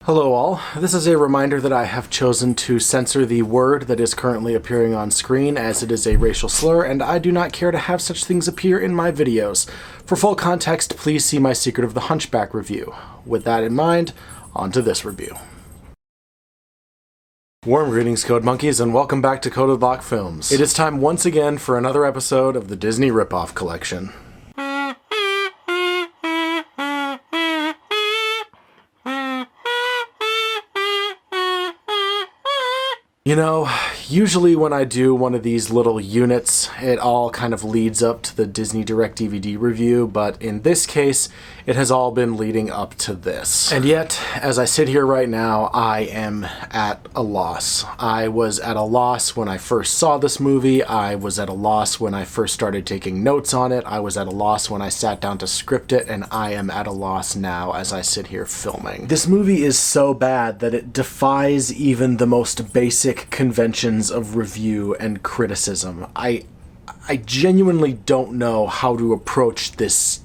Hello all, this is a reminder that I have chosen to censor the word that is currently appearing on screen as it is a racial slur, and I do not care to have such things appear in my videos. For full context, please see my Secret of the Hunchback review. With that in mind, on to this review. Warm greetings, Code Monkeys, and welcome back to CodedLockFilms. It is time once again for another episode of the Disney Ripoff collection. You know, usually when I do one of these little units, it all kind of leads up to the Disney Direct DVD review, but in this case, it has all been leading up to this. And yet, as I sit here right now, I am at a loss. I was at a loss when I first saw this movie. I was at a loss when I first started taking notes on it. I was at a loss when I sat down to script it, and I am at a loss now as I sit here filming. This movie is so bad that it defies even the most basic conventions of review and criticism. I genuinely don't know how to approach this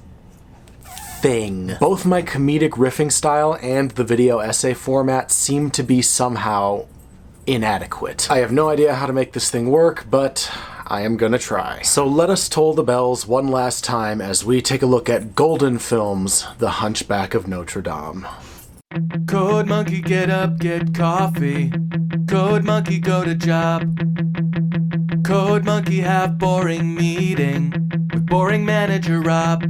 thing. Both my comedic riffing style and the video essay format seem to be somehow inadequate. I have no idea how to make this thing work, but I am gonna try. So let us toll the bells one last time as we take a look at Golden Films' The Hunchback of Notre Dame. Code Monkey, get up, get coffee. Code Monkey, go to job. Code Monkey, have boring meeting with boring manager Rob.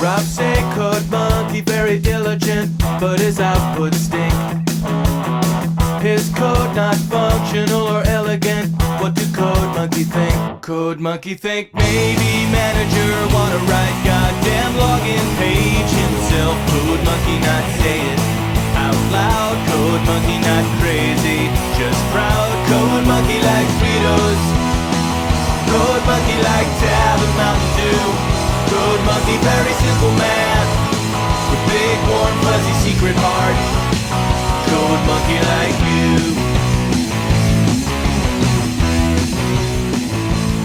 Rob say Code Monkey very diligent, but his output stink. His code not functional or elegant. What do Code Monkey think? Code Monkey think maybe manager wanna write goddamn login page himself. Code Monkey not say it out loud. Code Monkey not crazy, just proud. Code Monkey like Fritos. Code Monkey like Tab and Mountain Dew. Code Monkey very simple man with big warm fuzzy secret heart. Code Monkey like you.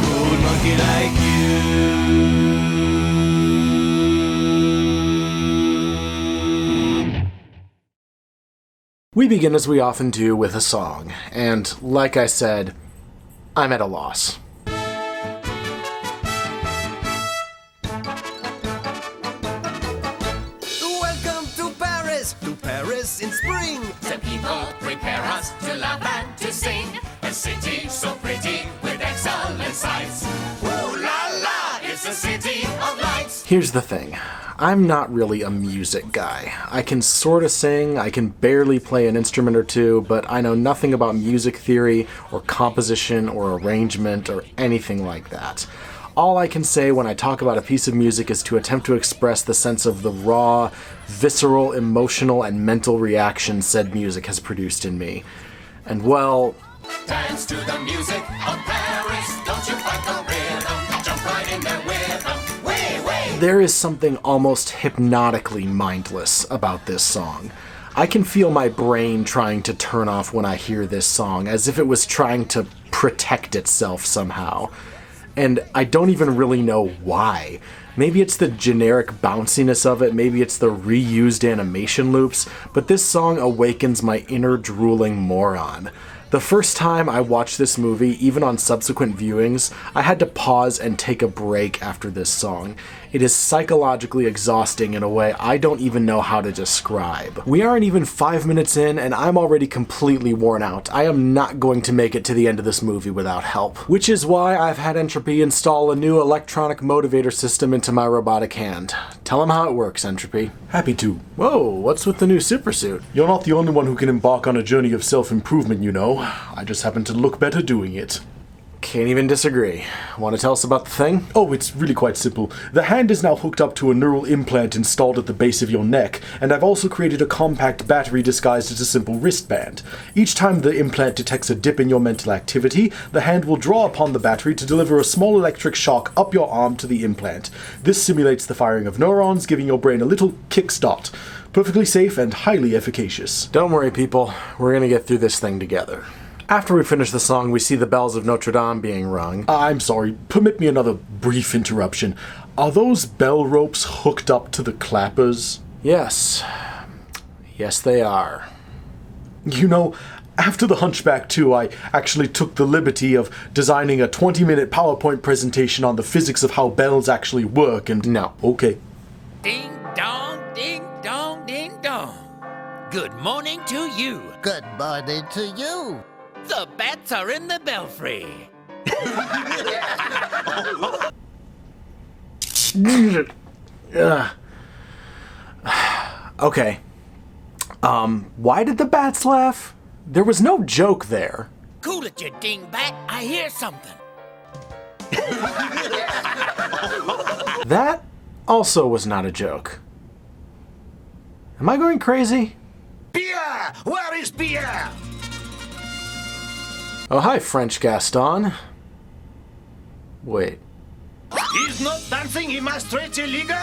Code Monkey like you. We begin as we often do with a song, and like I said, I'm at a loss. To Paris in spring. The people prepare us to laugh and to sing. A city so pretty with excellent sights. Ooh la la, it's a city of lights. Here's the thing. I'm not really a music guy. I can sort of sing, I can barely play an instrument or two, but I know nothing about music theory or composition or arrangement or anything like that. All I can say when I talk about a piece of music is to attempt to express the sense of the raw, visceral, emotional, and mental reaction said music has produced in me. And well... Dance to the music of Paris. Don't you fight the rhythm. Jump right in there with them. Way, way. There is something almost hypnotically mindless about this song. I can feel my brain trying to turn off when I hear this song, as if it was trying to protect itself somehow. And I don't even really know why. Maybe it's the generic bounciness of it, maybe it's the reused animation loops, but this song awakens my inner drooling moron. The first time I watched this movie, even on subsequent viewings, I had to pause and take a break after this song. It is psychologically exhausting in a way I don't even know how to describe. We aren't even 5 minutes in and I'm already completely worn out. I am not going to make it to the end of this movie without help. Which is why I've had Entropy install a new electronic motivator system into my robotic hand. Tell him how it works, Entropy. Happy to. Whoa, what's with the new supersuit? You're not the only one who can embark on a journey of self-improvement, you know. I just happen to look better doing it. Can't even disagree. Want to tell us about the thing? Oh, it's really quite simple. The hand is now hooked up to a neural implant installed at the base of your neck, and I've also created a compact battery disguised as a simple wristband. Each time the implant detects a dip in your mental activity, the hand will draw upon the battery to deliver a small electric shock up your arm to the implant. This simulates the firing of neurons, giving your brain a little kickstart. Perfectly safe and highly efficacious. Don't worry, people. We're gonna get through this thing together. After we finish the song, we see the bells of Notre Dame being rung. I'm sorry, permit me another brief interruption. Are those bell ropes hooked up to the clappers? Yes. Yes, they are. You know, after the Hunchback 2, I actually took the liberty of designing a 20-minute PowerPoint presentation on the physics of how bells actually work, and... No. Okay. Ding dong, ding dong, ding dong. Good morning to you. Good morning to you. The bats are in the belfry. Okay. Why did the bats laugh? There was no joke there. Cool it, you dingbat. I hear something. That also was not a joke. Am I going crazy? Pierre! Where is Pierre? Oh, hi, French Gaston. Wait. He's not dancing in my streets illegal?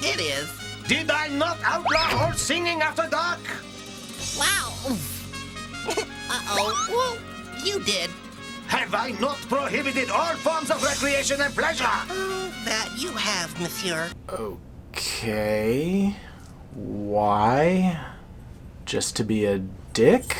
It is. Did I not outlaw all singing after dark? Wow. Uh-oh. Well, you did. Have I not prohibited all forms of recreation and pleasure? That you have, monsieur. Okay. Why? Just to be a dick?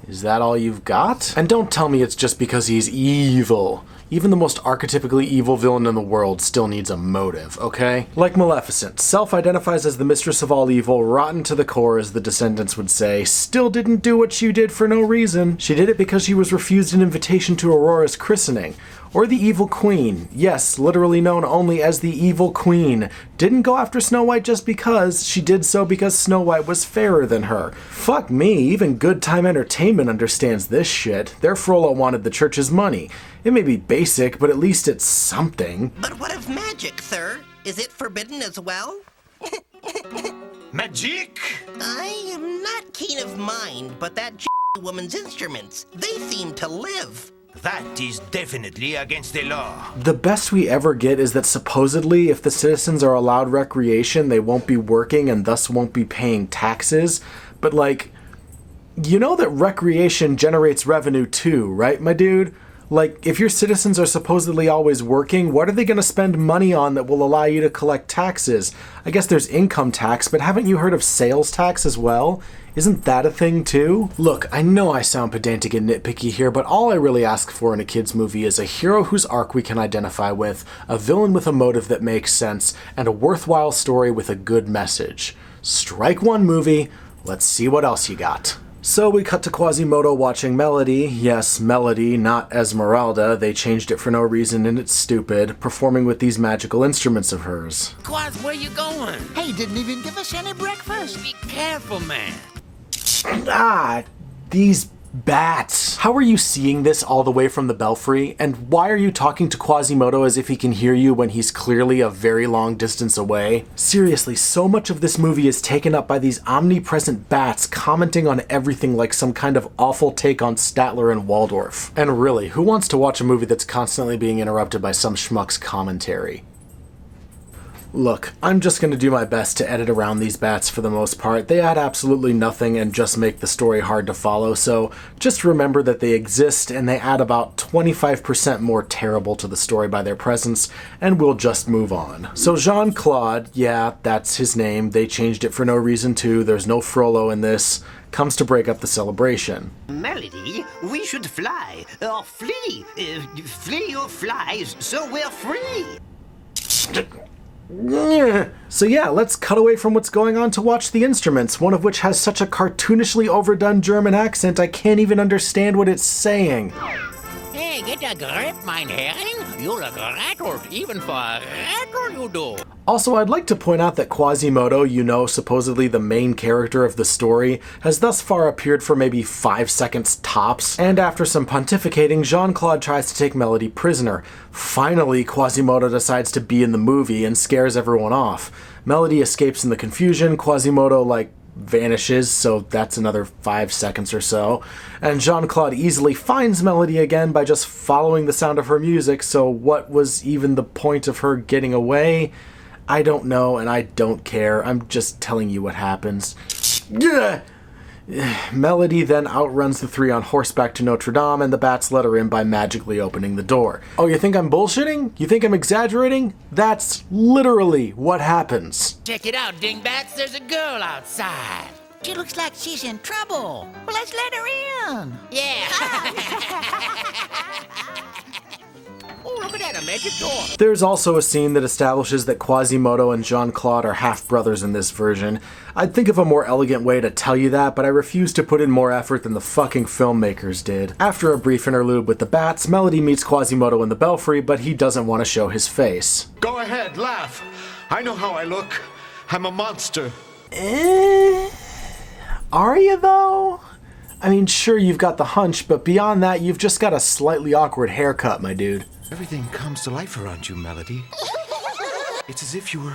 Is that all you've got? And don't tell me it's just because he's evil. Even the most archetypically evil villain in the world still needs a motive, okay? Like Maleficent, self-identifies as the mistress of all evil, rotten to the core as the descendants would say, still didn't do what she did for no reason. She did it because she was refused an invitation to Aurora's christening. Or the Evil Queen, yes, literally known only as the Evil Queen, didn't go after Snow White just because, she did so because Snow White was fairer than her. Fuck me, even Good Time Entertainment understands this shit. Their Frollo wanted the church's money. It may be basic, but at least it's something. But what of magic, sir? Is it forbidden as well? Magic? I am not keen of mind, but that woman's instruments, they seem to live. That is definitely against the law. The best we ever get is that supposedly if the citizens are allowed recreation, they won't be working and thus won't be paying taxes. But like, you know that recreation generates revenue too, right, my dude? Like, if your citizens are supposedly always working, what are they going to spend money on that will allow you to collect taxes? I guess there's income tax, but haven't you heard of sales tax as well? Isn't that a thing too? Look, I know I sound pedantic and nitpicky here, but all I really ask for in a kid's movie is a hero whose arc we can identify with, a villain with a motive that makes sense, and a worthwhile story with a good message. Strike one movie, let's see what else you got. So we cut to Quasimodo watching Melody, yes, Melody, not Esmeralda, they changed it for no reason and it's stupid, performing with these magical instruments of hers. Quaz, where you going? Hey, didn't even give us any breakfast. Be careful, man. Ah, these bats. How are you seeing this all the way from the belfry? And why are you talking to Quasimodo as if he can hear you when he's clearly a very long distance away? Seriously, so much of this movie is taken up by these omnipresent bats commenting on everything like some kind of awful take on Statler and Waldorf. And really, who wants to watch a movie that's constantly being interrupted by some schmuck's commentary? Look, I'm just going to do my best to edit around these bats for the most part. They add absolutely nothing and just make the story hard to follow, so just remember that they exist and they add about 25% more terrible to the story by their presence, and we'll just move on. So Jean-Claude, yeah, that's his name, they changed it for no reason too, there's no Frollo in this, comes to break up the celebration. Melody, we should fly, or flee. Flee or fly, so we're free. So yeah, let's cut away from what's going on to watch the instruments, one of which has such a cartoonishly overdone German accent I can't even understand what it's saying. Hey, get a grip, mein Herren. You look rattled, even for a rattle you do. Also, I'd like to point out that Quasimodo, you know, supposedly the main character of the story, has thus far appeared for maybe 5 seconds tops, and after some pontificating, Jean-Claude tries to take Melody prisoner. Finally, Quasimodo decides to be in the movie and scares everyone off. Melody escapes in the confusion, Quasimodo, vanishes, so that's another 5 seconds or so. And Jean-Claude easily finds Melody again by just following the sound of her music, so what was even the point of her getting away? I don't know, and I don't care. I'm just telling you what happens. Melody then outruns the three on horseback to Notre Dame, and the bats let her in by magically opening the door. Oh, you think I'm bullshitting? You think I'm exaggerating? That's literally what happens. Check it out, dingbats. There's a girl outside. She looks like she's in trouble. Well, let's let her in. Yeah. Oh, look at that, a magic door. There's also a scene that establishes that Quasimodo and Jean-Claude are half-brothers in this version. I'd think of a more elegant way to tell you that, but I refuse to put in more effort than the fucking filmmakers did. After a brief interlude with the bats, Melody meets Quasimodo in the belfry, but he doesn't want to show his face. Go ahead, laugh. I know how I look. I'm a monster. Are you, though? I mean, sure, you've got the hunch, but beyond that, you've just got a slightly awkward haircut, my dude. Everything comes to life around you, Melody. It's as if you were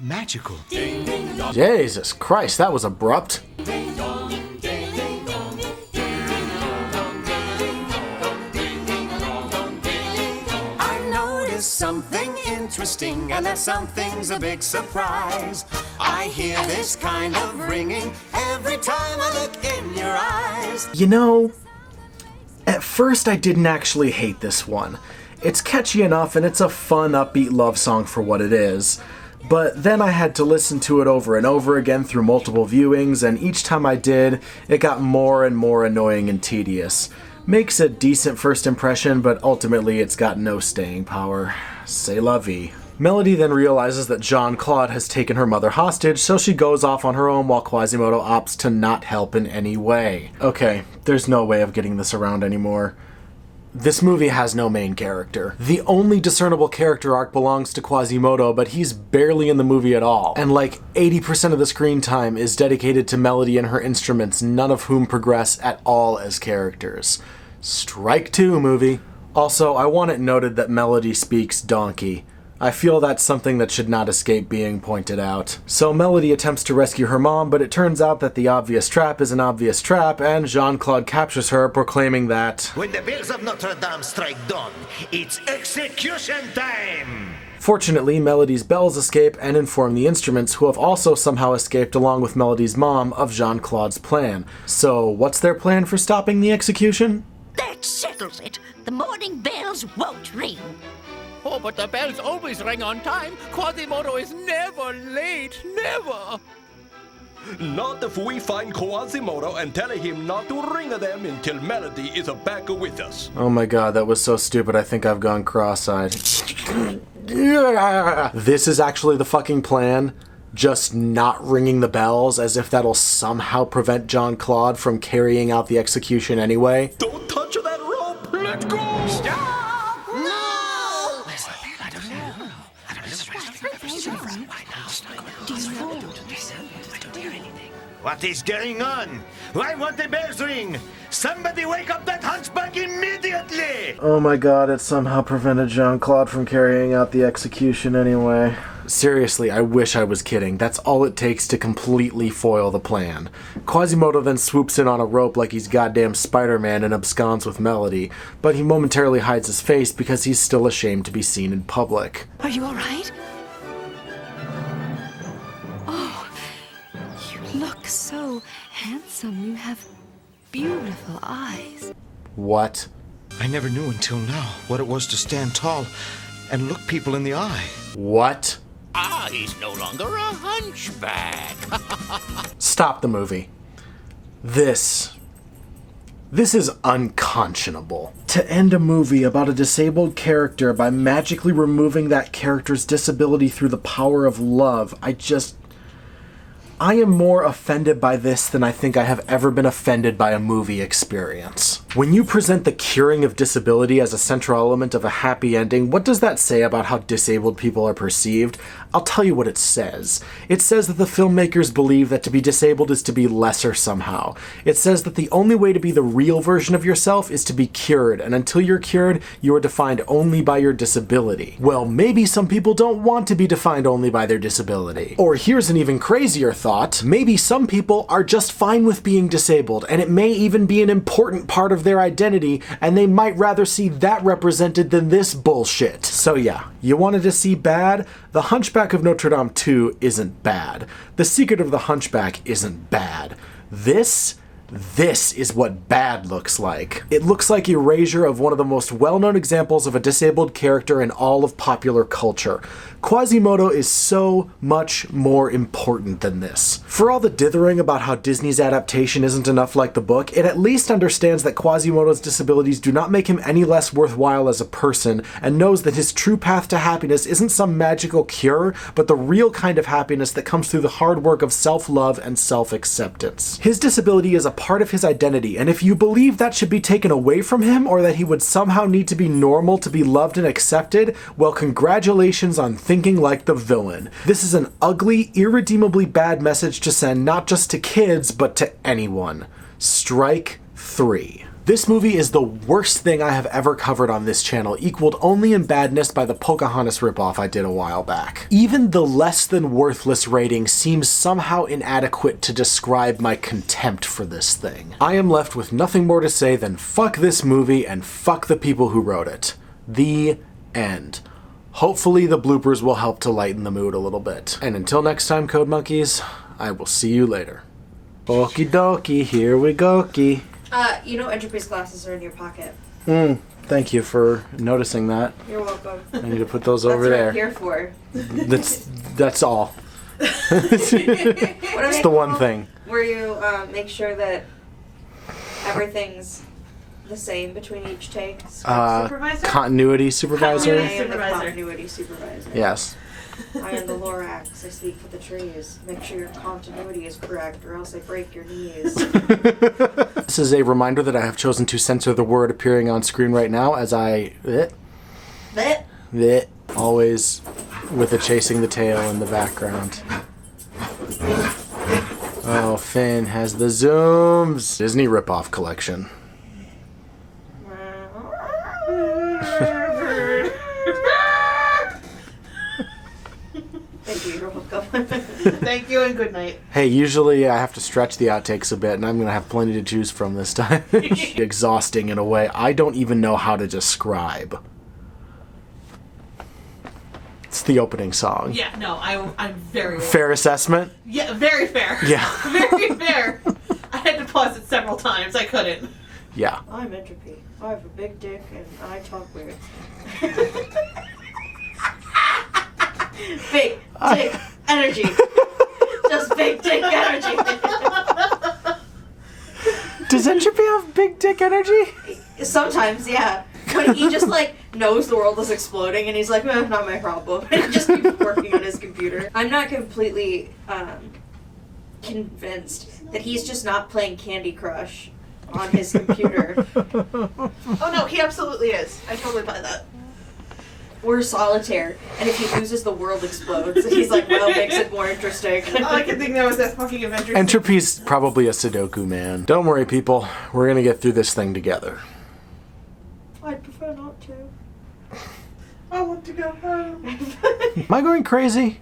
magical. Jesus Christ, that was abrupt. I noticed something interesting, and that something's a big surprise. I hear this kind of ringing every time I look in your eyes. You know, at first I didn't actually hate this one. It's catchy enough and it's a fun, upbeat love song for what it is. But then I had to listen to it over and over again through multiple viewings, and each time I did, it got more and more annoying and tedious. Makes a decent first impression, but ultimately it's got no staying power. C'est la vie. Melody then realizes that Jean-Claude has taken her mother hostage, so she goes off on her own while Quasimodo opts to not help in any way. Okay, there's no way of getting this around anymore. This movie has no main character. The only discernible character arc belongs to Quasimodo, but he's barely in the movie at all. And like 80% of the screen time is dedicated to Melody and her instruments, none of whom progress at all as characters. Strike two, movie. Also, I want it noted that Melody speaks donkey. I feel that's something that should not escape being pointed out. So Melody attempts to rescue her mom, but it turns out that the obvious trap is an obvious trap, and Jean-Claude captures her, proclaiming that When the bells of Notre Dame strike dawn, it's execution time! Fortunately, Melody's bells escape and inform the instruments, who have also somehow escaped along with Melody's mom, of Jean-Claude's plan. So what's their plan for stopping the execution? That settles it. The morning bells won't ring. Oh, but the bells always ring on time. Quasimodo is never late, never. Not if we find Quasimodo and tell him not to ring them until Melody is back with us. Oh my god, that was so stupid, I think I've gone cross-eyed. This is actually the fucking plan? Just not ringing the bells, as if that'll somehow prevent Jean-Claude from carrying out the execution anyway? Don't touch that rope! Let's go! Stop! What is going on? Why won't the bells ring? Somebody wake up that hunchback immediately! Oh my god, it somehow prevented Jean-Claude from carrying out the execution anyway. Seriously, I wish I was kidding. That's all it takes to completely foil the plan. Quasimodo then swoops in on a rope like he's goddamn Spider-Man and absconds with Melody, but he momentarily hides his face because he's still ashamed to be seen in public. Are you all right? Oh, you look so handsome. You have beautiful eyes. What? I never knew until now what it was to stand tall and look people in the eye. What? Ah, he's no longer a hunchback. Stop the movie. This is unconscionable. To end a movie about a disabled character by magically removing that character's disability through the power of love, I am more offended by this than I think I have ever been offended by a movie experience. When you present the curing of disability as a central element of a happy ending, what does that say about how disabled people are perceived? I'll tell you what it says. It says that the filmmakers believe that to be disabled is to be lesser somehow. It says that the only way to be the real version of yourself is to be cured, and until you're cured, you are defined only by your disability. Well, maybe some people don't want to be defined only by their disability. Or here's an even crazier thought. Maybe some people are just fine with being disabled, and it may even be an important part of their identity, and they might rather see that represented than this bullshit. So yeah, you wanted to see bad? The Hunchback of Notre Dame 2 isn't bad. The Secret of the Hunchback isn't bad. This This is what bad looks like. It looks like erasure of one of the most well-known examples of a disabled character in all of popular culture. Quasimodo is so much more important than this. For all the dithering about how Disney's adaptation isn't enough like the book, it at least understands that Quasimodo's disabilities do not make him any less worthwhile as a person, and knows that his true path to happiness isn't some magical cure, but the real kind of happiness that comes through the hard work of self-love and self-acceptance. His disability is a part of his identity, and if you believe that should be taken away from him, or that he would somehow need to be normal to be loved and accepted, well, congratulations on thinking like the villain. This is an ugly, irredeemably bad message to send not just to kids, but to anyone. Strike 3. This movie is the worst thing I have ever covered on this channel, equaled only in badness by the Pocahontas ripoff I did a while back. Even the less than worthless rating seems somehow inadequate to describe my contempt for this thing. I am left with nothing more to say than fuck this movie and fuck the people who wrote it. The end. Hopefully the bloopers will help to lighten the mood a little bit. And until next time, Code Monkeys, I will see you later. Okie dokie, here we go-kie. You know Entropy's glasses are in your pocket. Thank you for noticing that. You're welcome. I need to put those over there. That's what I'm here for. That's all. It's the one thing. Where you make sure that everything's the same between each take. Supervisor? Continuity supervisor? I am the continuity supervisor. Yes. I am the Lorax. I speak for the trees. Make sure your continuity is correct, or else I break your knees. This is a reminder that I have chosen to censor the word appearing on screen right now as I... Always with the chasing the tail in the background. Oh, Finn has the zooms. Disney Ripoff collection. Thank you, you're welcome. Thank you and good night. Hey, usually I have to stretch the outtakes a bit, and I'm going to have plenty to choose from this time. Exhausting in a way I don't even know how to describe. It's the opening song. Yeah, no, I'm very... Fair assessment? Yeah, very fair. Yeah. Very fair. I had to pause it several times. I couldn't. Yeah. I'm Entropy. I have a big dick and I talk weird. Big dick energy. Just big dick energy. Does Entropy have big dick energy? Sometimes, yeah. When he just like knows the world is exploding and he's like, not my problem. And he just keeps working on his computer. I'm not completely convinced that he's just not playing Candy Crush on his computer. Oh no, he absolutely is. I totally buy that. Or solitaire, and if he loses, the world explodes. And he's like, well, makes it more interesting. All I can think now is that fucking Avengers. Entropy's probably a Sudoku man. Don't worry, people. We're gonna get through this thing together. I'd prefer not to. I want to go home. Am I going crazy?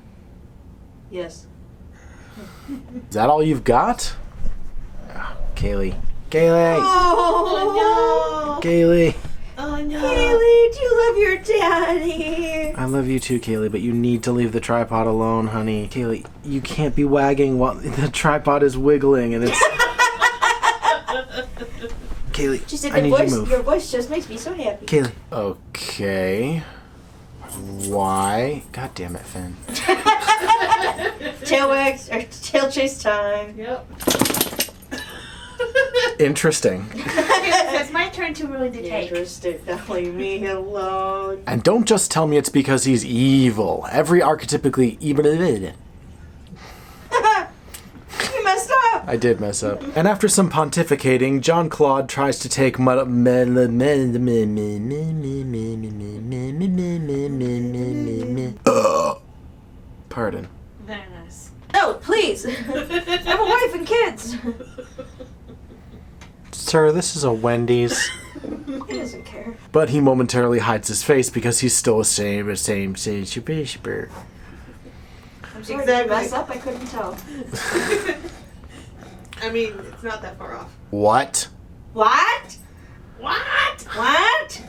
Yes. Is that all you've got? Oh, Kaylee. Kaylee! Oh, no! Kaylee! Oh no! Kaylee, do you love your daddy? I love you too, Kaylee, but you need to leave the tripod alone, honey. Kaylee, you can't be wagging while the tripod is wiggling and it's... Kaylee, She said, I need you to move. Your voice just makes me so happy. Kaylee. Okay. Why? God damn it, Finn. Tail chase time. Yep. Interesting. It's my turn to really to take. Interesting. Now leave me alone. And don't just tell me it's because he's evil. Every archetypically evil... You messed up. I did mess up. And after some pontificating, John Claude tries to take pardon. Very nice. No, please. I have a wife and kids. Sir, this is a Wendy's. He doesn't care. But he momentarily hides his face because he's still a same. I'm sorry, Exactly. did I mess up? I couldn't tell. I mean, it's not that far off. What? What? What? What?